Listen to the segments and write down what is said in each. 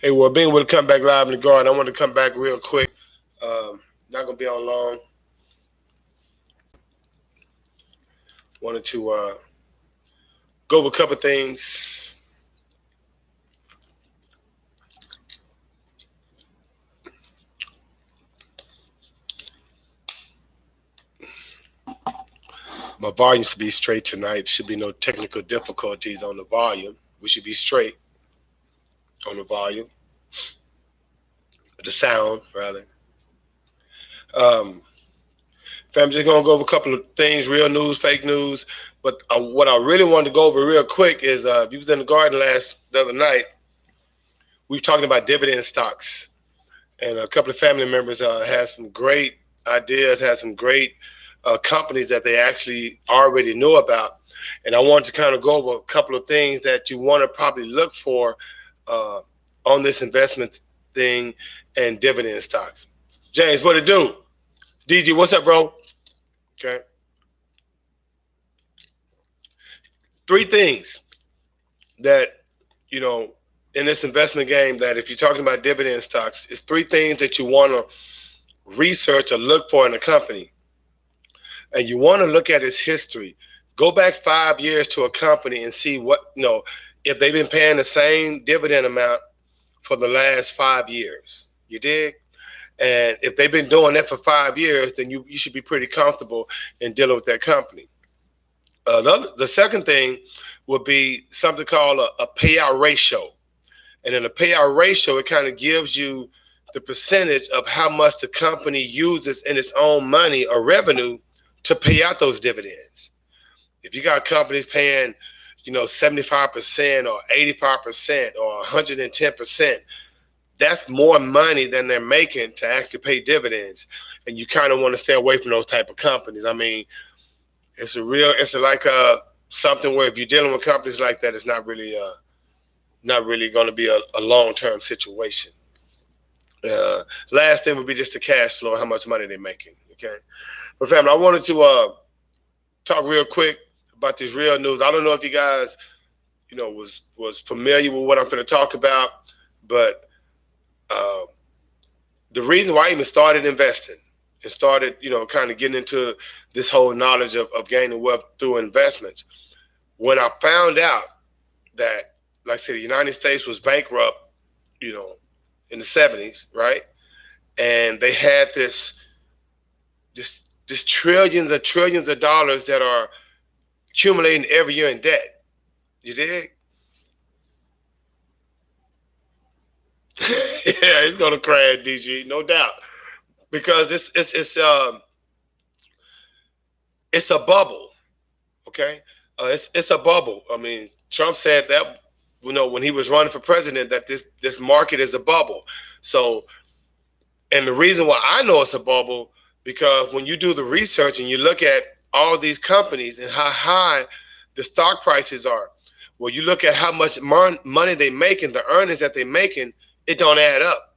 Hey, well, being able to come back live in the garden, I want to come back real quick. Not gonna be on long. Wanted to go over a couple things. My volume should be straight tonight. Should be no technical difficulties on the volume. We should be straight on the volume, the sound rather. Um, I'm just gonna go over a couple of things, real news, fake news. But what I really wanted to go over real quick is if you was in the garden the other night, we were talking about dividend stocks, and a couple of family members had some great ideas, had some great companies that they actually already knew about. And I wanted to kind of go over a couple of things that you want to probably look for uh, on this investment thing and dividend stocks. James, what it do? DG, what's up, bro? Okay. Three things that, you know, in this investment game that if you're talking about dividend stocks, it's three things that you want to research or look for in a company. And you want to look at its history. Go back 5 years to a company and see if they've been paying the same dividend amount for the last 5 years. You dig? And if they've been doing that for 5 years, then you should be pretty comfortable in dealing with that company. The second thing would be something called a payout ratio. And in a payout ratio, it kind of gives you the percentage of how much the company uses in its own money or revenue to pay out those dividends. If you got companies paying, 75% or 85% or 110%, that's more money than they're making to actually pay dividends. And you kind of want to stay away from those type of companies. I mean, it's like something where if you're dealing with companies like that, it's not really going to be a long-term situation. Last thing would be just the cash flow, how much money they're making. Okay, but family, I wanted to talk real quick about this real news. I don't know if you guys, was familiar with what I'm going to talk about, but uh, the reason why I even started investing and started, kind of getting into this whole knowledge of gaining wealth through investments, when I found out that, like I said, the United States was bankrupt, you know, in the 70s, right? And they had this trillions of dollars that are accumulating every year in debt. You dig? Yeah, it's gonna crash, DG, no doubt, because it's a bubble. Okay, it's a bubble. I mean, Trump said that when he was running for president that this market is a bubble. So, and the reason why I know it's a bubble because when you do the research and you look at all these companies and how high the stock prices are, well, you look at how much money they making, the earnings that they making, it don't add up.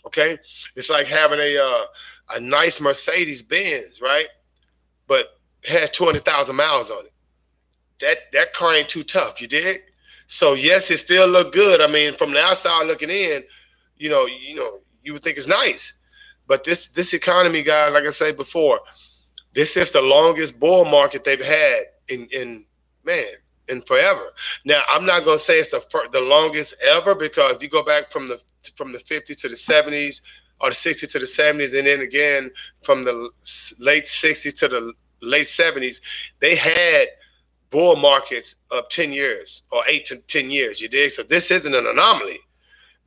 Okay, it's like having a nice Mercedes Benz, right? But has 20,000 miles on it. That car ain't too tough. You dig? So yes, it still look good. I mean, from the outside looking in, you would think it's nice. But this economy, guy, like I said before, this is the longest bull market they've had in man in forever. Now, I'm not gonna say it's the longest ever because if you go back from the 50s to the 70s or the 60s to the 70s, and then again from the late 60s to the late 70s, they had bull markets of 10 years or 8 to 10 years. You dig? So this isn't an anomaly,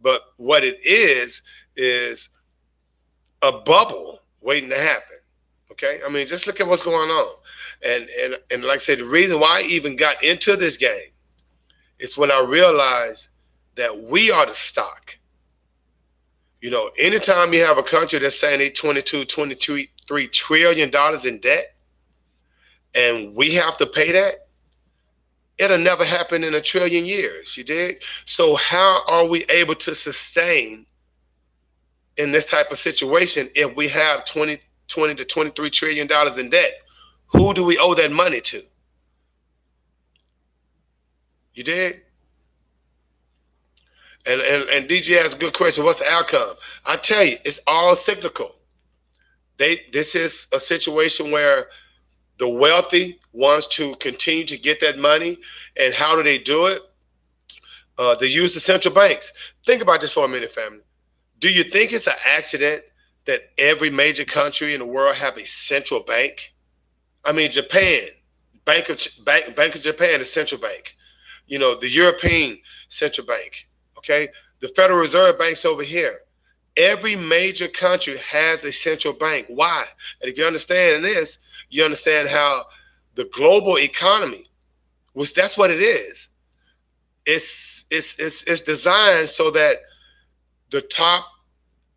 but what it is a bubble waiting to happen. Okay, I mean, just look at what's going on, and like I said, the reason why I even got into this game is when I realized that we are the stock. Anytime you have a country that's saying they 23 trillion dollars in debt, and we have to pay that, it'll never happen in a trillion years. You dig? So how are we able to sustain in this type of situation if we have 20 to 23 trillion dollars in debt? Who do we owe that money to? You dig? And DJ asked a good question. What's the outcome? I tell you, it's all cyclical. This is a situation where the wealthy wants to continue to get that money, and how do they do it? They use the central banks. Think about this for a minute, family. Do you think it's an accident that every major country in the world have a central bank? I mean, Japan, Bank of Japan is central bank. The European central bank. Okay, the Federal Reserve Bank's over here. Every major country has a central bank. Why? And if you understand this, you understand how the global economy, which that's what it is. It's designed so that the top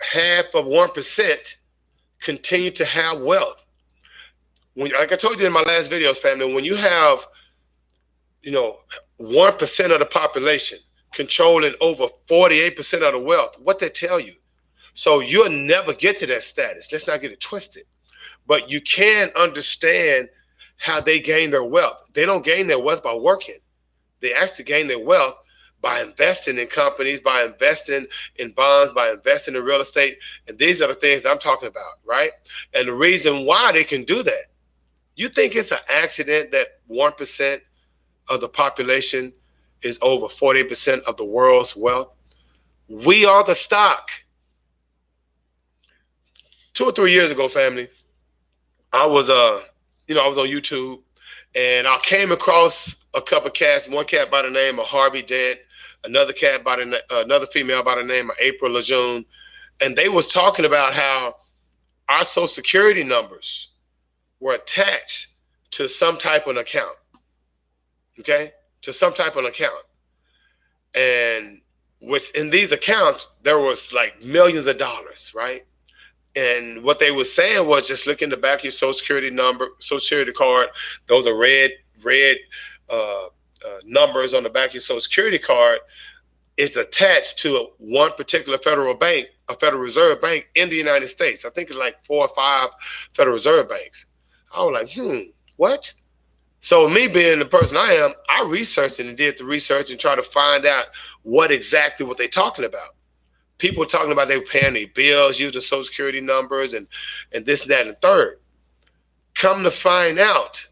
half of 1% continue to have wealth. Like I told you in my last videos, family, when you have 1% of the population controlling over 48% of the wealth, what they tell you. So you'll never get to that status. Let's not get it twisted. But you can understand how they gain their wealth. They don't gain their wealth by working. They actually gain their wealth by investing in companies, by investing in bonds, by investing in real estate. And these are the things that I'm talking about, right? And the reason why they can do that, you think it's an accident that 1% of the population is over 40% of the world's wealth? We are the stock. 2 or 3 years ago, family, I was on YouTube, and I came across a couple of cats. One cat by the name of Harvey Dent, another female by the name of April Lejeune, and they was talking about how our Social Security numbers were attached to some type of account. Okay, to some type of account, and which in these accounts there was like millions of dollars, right? And what they were saying was, just look in the back of your Social Security number, Social Security card. Those are red numbers on the back of your Social Security card. It's attached to one particular federal bank, a Federal Reserve Bank in the United States. I think it's like 4 or 5 Federal Reserve banks. I was like, what? So me being the person I am, I researched and did the research and tried to find out what they're talking about. People talking about they were paying their bills, using Social Security numbers and this, and that, and third. Come to find out,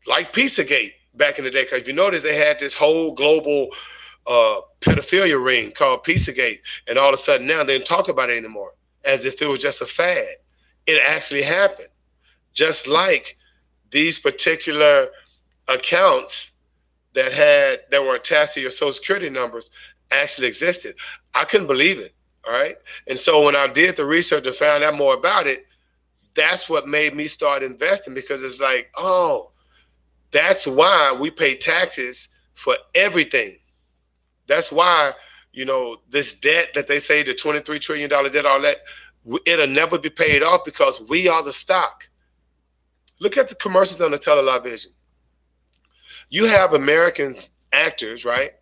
like Pizzagate back in the day, because if you notice, they had this whole global pedophilia ring called Pizzagate, and all of a sudden now they don't talk about it anymore, as if it was just a fad. It actually happened. Just like these particular accounts that were attached to your Social Security numbers actually existed. I couldn't believe it. All right. And so when I did the research and found out more about it, that's what made me start investing, because it's like, oh, that's why we pay taxes for everything. That's why, this debt that they say, the $23 trillion debt, all that, it'll never be paid off because we are the stock. Look at the commercials on the television. You have American actors, right?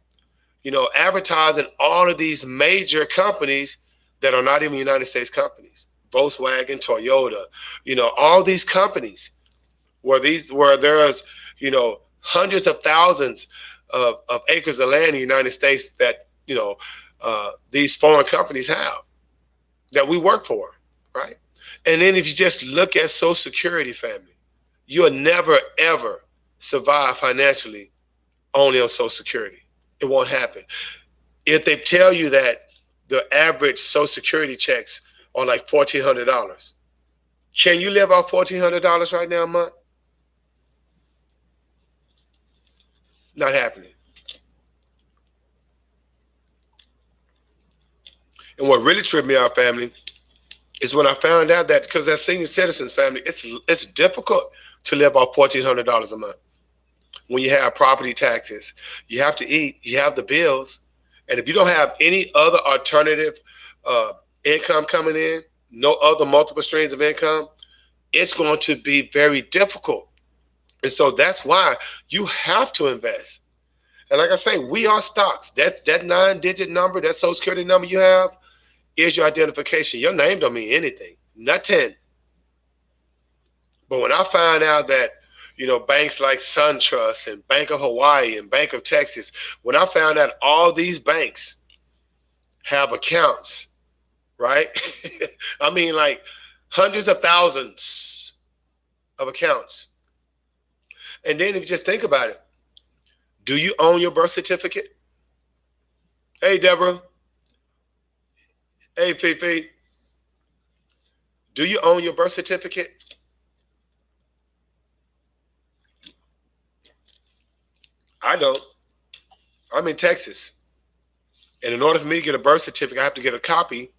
Advertising all of these major companies that are not even United States companies. Volkswagen, Toyota, all these companies where there's, hundreds of thousands of acres of land in the United States that, these foreign companies have that we work for, right? And then if you just look at Social Security, family, you'll never, ever survive financially only on Social Security. It won't happen. If they tell you that the average Social Security checks are like $1,400, can you live off $1,400 right now a month? Not happening. And what really tripped me out, family, is when I found out that, because as senior citizens, family, it's difficult to live off $1,400 a month. When you have property taxes, you have to eat, you have the bills. And if you don't have any other alternative income coming in, no other multiple streams of income, it's going to be very difficult. And so that's why you have to invest. And like I say, we are stocks. That 9-digit number, that Social Security number you have, is your identification. Your name don't mean anything, nothing. But when I find out that, banks like SunTrust and Bank of Hawaii and Bank of Texas, when I found out all these banks have accounts, right? I mean, like hundreds of thousands of accounts. And then if you just think about it, do you own your birth certificate? Hey, Deborah. Hey, Fifi. Do you own your birth certificate? I don't. I'm in Texas. And in order for me to get a birth certificate, I have to get a copy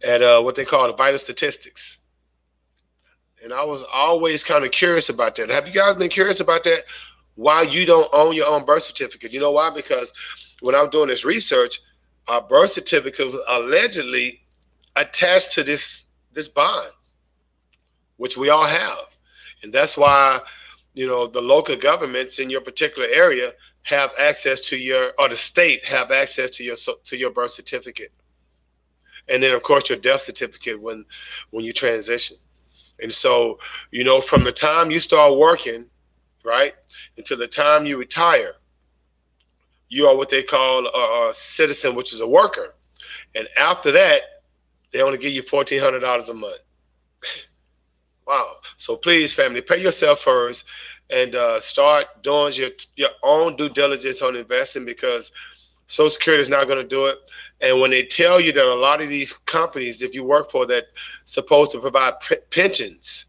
at what they call the vital statistics. And I was always kind of curious about that. Have you guys been curious about that? Why you don't own your own birth certificate? You know why? Because when I was doing this research, our birth certificate was allegedly attached to this bond, which we all have. And that's why, the local governments in your particular area have access to your, or the state have access to your birth certificate. And then of course your death certificate when you transition. And so, from the time you start working, right, until the time you retire, you are what they call a citizen, which is a worker. And after that, they only give you $1,400 a month. Wow. So please, family, pay yourself first and start doing your own due diligence on investing, because Social Security is not going to do it. And when they tell you that a lot of these companies, if you work for that, supposed to provide pensions,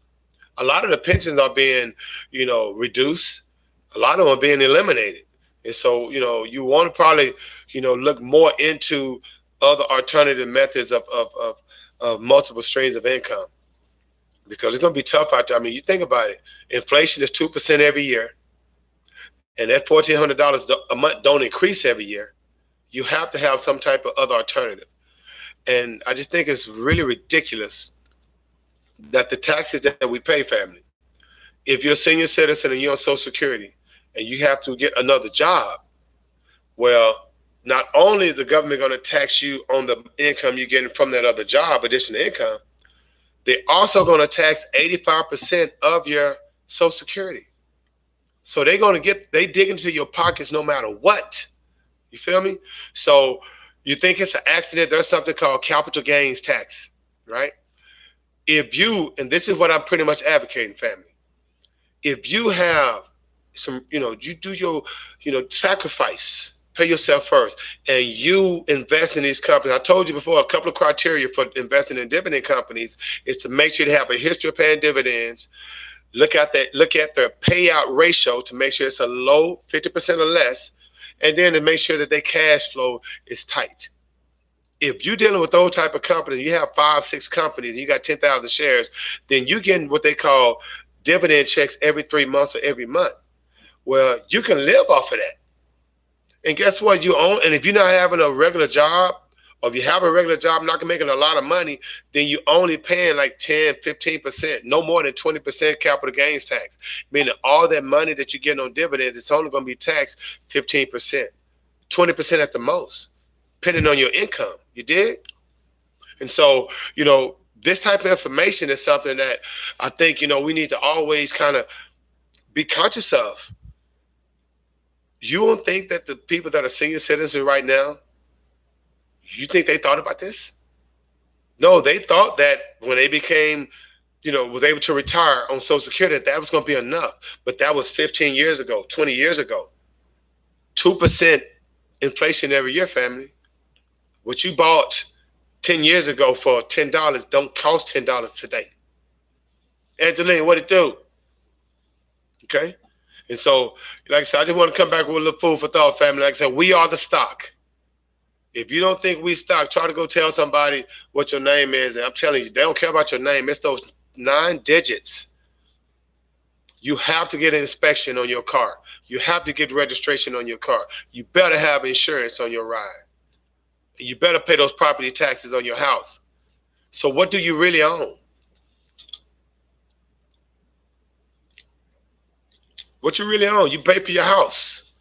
a lot of the pensions are being, reduced. A lot of them are being eliminated. And so, you want to probably, look more into other alternative methods of multiple streams of income, because it's going to be tough out there. I mean, you think about it. Inflation is 2% every year, and that $1,400 a month don't increase every year. You have to have some type of other alternative. And I just think it's really ridiculous that the taxes that we pay, family, if you're a senior citizen and you're on Social Security and you have to get another job, well, not only is the government going to tax you on the income you're getting from that other job, additional income, they're also going to tax 85% of your Social Security. So they're going to they dig into your pockets no matter what. You feel me? So you think it's an accident? There's something called capital gains tax, right? If you, and this is what I'm pretty much advocating, family. If you have some, you do your, sacrifice, pay yourself first, and you invest in these companies. I told you before, a couple of criteria for investing in dividend companies is to make sure they have a history of paying dividends. Look at their payout ratio to make sure it's a low 50% or less, and then to make sure that their cash flow is tight. If you're dealing with those type of companies, you have 5-6 companies, and you got 10,000 shares, then you're getting what they call dividend checks every 3 months or every month. Well, you can live off of that. And guess what? You own, and if you're not having a regular job, or if you have a regular job, not making a lot of money, then you're only paying like 10, 15%, no more than 20% capital gains tax. Meaning all that money that you're getting on dividends, it's only going to be taxed 15%, 20% at the most, depending on your income. You did? And so, this type of information is something that I think, we need to always kind of be conscious of. You don't think that the people that are senior citizens right now, you think they thought about this? No, they thought that when they became, was able to retire on Social Security, that was going to be enough. But that was 15 years ago, 20 years ago. 2% inflation every year, family. What you bought 10 years ago for $10 don't cost $10 today. Angelina, what it do? Okay? And so, like I said, I just want to come back with a little food for thought, family. Like I said, we are the stock. If you don't think we stock, try to go tell somebody what your name is. And I'm telling you, they don't care about your name. It's those 9 digits. You have to get an inspection on your car. You have to get registration on your car. You better have insurance on your ride. You better pay those property taxes on your house. So what do you really own? What you really own? You pay for your house.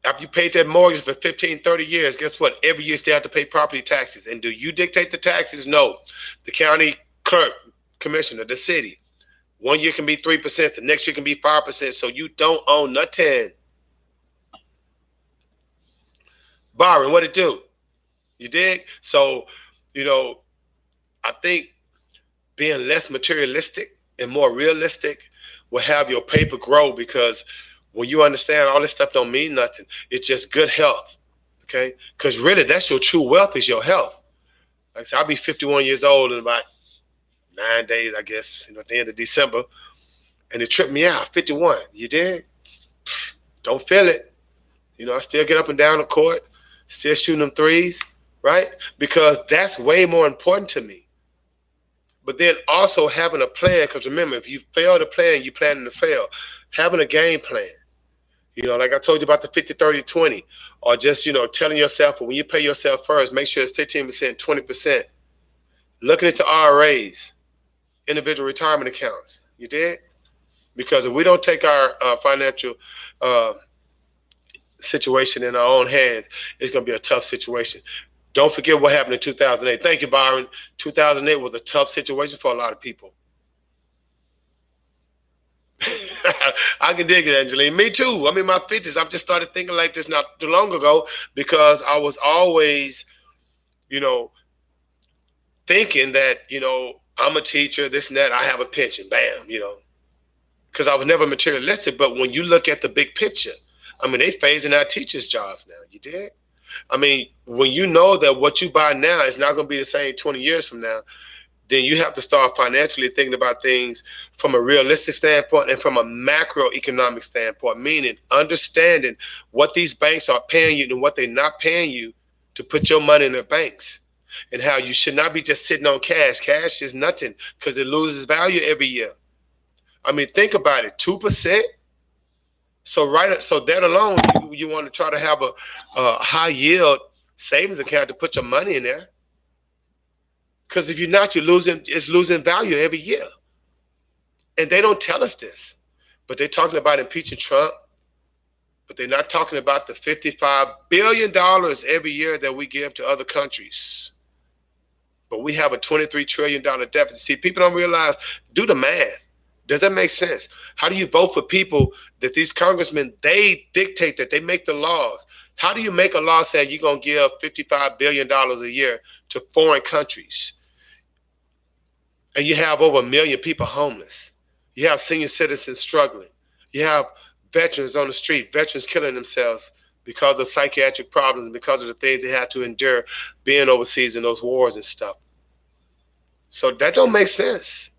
After you paid that mortgage for 15, 30 years, guess what? Every year you still have to pay property taxes. And do you dictate the taxes? No. The county clerk, commissioner, the city. 1 year can be 3%. The next year can be 5%. So you don't own nothing. Byron, what it do? You dig? So, you know, I think being less materialistic and more realistic will have your paper grow, because when you understand all this stuff don't mean nothing, it's just good health. Okay? Because really, that's your true wealth, is your health. Like I said, I'll be 51 years old in about 9 days, I guess, at the end of December. And it tripped me out, 51. You did? Don't feel it. I still get up and down the court, still shooting them threes, right? Because that's way more important to me. But then also having a plan, because remember, if you fail to plan, you planning to fail. Having a game plan. Like I told you about the 50, 30, 20. Or just, telling yourself, when you pay yourself first, make sure it's 15%, 20%. Looking into IRAs, individual retirement accounts. You did? Because if we don't take our financial situation in our own hands, it's going to be a tough situation. Don't forget what happened in 2008. Thank you, Byron. 2008 was a tough situation for a lot of people. I can dig it, Angeline. Me too. I'm in my 50s. I've just started thinking like this not too long ago, because I was always, thinking that, I'm a teacher, this and that, I have a pension, bam, because I was never materialistic. But when you look at the big picture, they phasing out teachers' jobs now. You did? When you know that what you buy now is not going to be the same 20 years from now, then you have to start financially thinking about things from a realistic standpoint and from a macroeconomic standpoint, meaning understanding what these banks are paying you and what they're not paying you to put your money in their banks, and how you should not be just sitting on cash. Cash is nothing, because it loses value every year. Think about it, 2%. So that alone, you want to try to have a high yield savings account to put your money in there. Because if you're not, it's losing value every year. And they don't tell us this, but they're talking about impeaching Trump, but they're not talking about the $55 billion every year that we give to other countries. But we have a $23 trillion deficit. See, people don't realize, do the math. Does that make sense? How do you vote for people that these congressmen, they dictate that, they make the laws? How do you make a law saying you're going to give $55 billion a year to foreign countries? And you have over 1 million people homeless. You have senior citizens struggling. You have veterans on the street, veterans killing themselves because of psychiatric problems and because of the things they had to endure being overseas in those wars and stuff. So that don't make sense.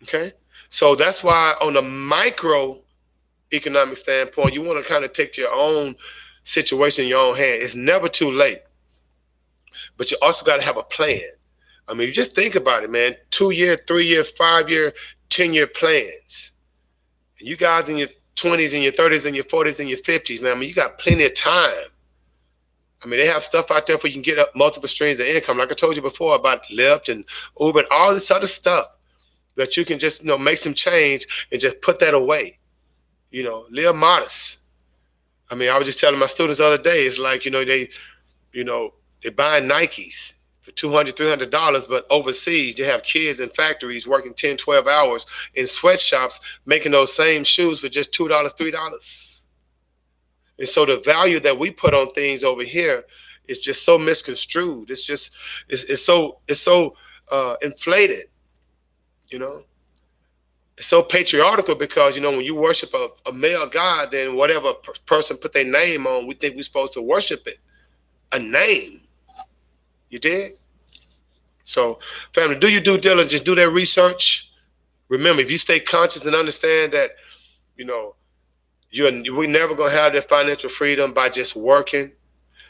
Okay? So that's why on a microeconomic standpoint, you want to kind of take your own situation in your own hand. It's never too late. But you also got to have a plan. You just think about it, man. 2-year, 3-year, 5-year, 10-year plans. And you guys in your 20s and your 30s and your 40s and your 50s, man, you got plenty of time. They have stuff out there where you can get up multiple streams of income. Like I told you before about Lyft and Uber and all this other stuff that you can just, make some change and just put that away. Live modest. I was just telling my students the other day, it's like, they're buying Nikes for $200, $300, but overseas they have kids in factories working 10, 12 hours in sweatshops making those same shoes for just $2, $3. And so the value that we put on things over here is just so misconstrued. It's so inflated. It's so patriarchal, because when you worship a male god, then whatever person put their name on, we think we're supposed to worship it. A name. You did? So, family, do your due diligence, do that research. Remember, if you stay conscious and understand that, we're never going to have that financial freedom by just working,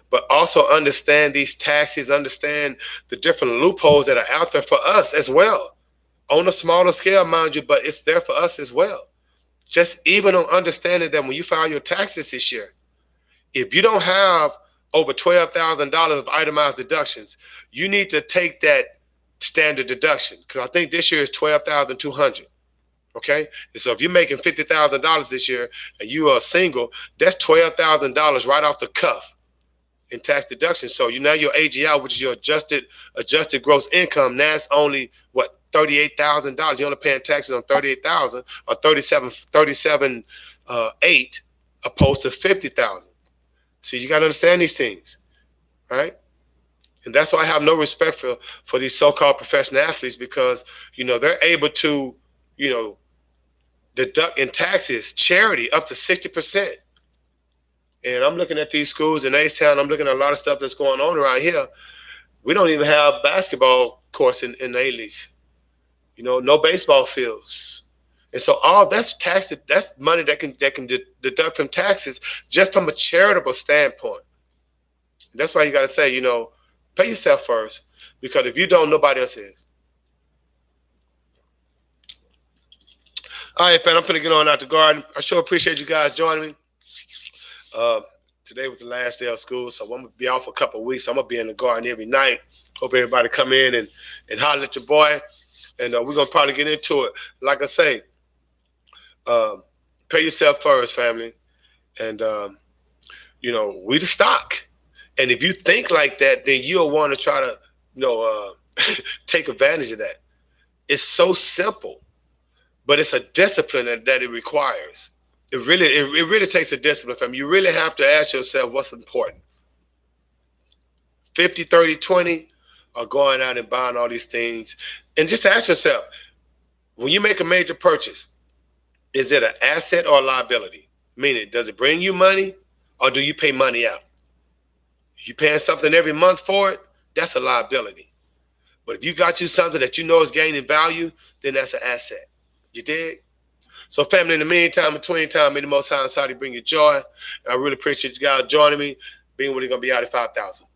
but also understand these taxes, understand the different loopholes that are out there for us as well. On a smaller scale, mind you, but it's there for us as well. Just even on understanding that when you file your taxes this year, if you don't have over $12,000 of itemized deductions, you need to take that standard deduction, because I think this year is $12,200. Okay, and so if you're making $50,000 this year and you are single, that's $12,000 right off the cuff in tax deduction. So now your AGI, which is your adjusted gross income, now it's only what, $38,000. You're only paying taxes on $38,000 or 37.8 opposed to $50,000. See, you got to understand these things, right? And that's why I have no respect for these so-called professional athletes, because, they're able to, deduct in taxes, charity, up to 60%. And I'm looking at these schools in H-Town. I'm looking at a lot of stuff that's going on around here. We don't even have basketball courts in A-Leaf. No baseball fields. And so all that's tax. That's money that can deduct from taxes, just from a charitable standpoint. And that's why you got to say, pay yourself first, because if you don't, nobody else is. All right, fam, I'm finna get on out the garden. I sure appreciate you guys joining me. Today was the last day of school, so I'm gonna be off for a couple of weeks. I'm gonna be in the garden every night. Hope everybody come in and holler at your boy, and we're gonna probably get into it. Like I say, pay yourself first, family, and we the stock. And if you think like that, then you'll want to try to, take advantage of that. It's so simple, but it's a discipline that it requires. It really takes a discipline, fam. You really have to ask yourself what's important. 50, 30, 20, or going out and buying all these things. And just ask yourself, when you make a major purchase, is it an asset or a liability? Meaning, does it bring you money, or do you pay money out? If you're paying something every month for it, that's a liability. But if you got you something that you know is gaining value, then that's an asset. You dig? So, family, in the meantime, between time, may the Most High and Saudi bring you joy. And I really appreciate you guys joining me. Being really going to be out at 5,000.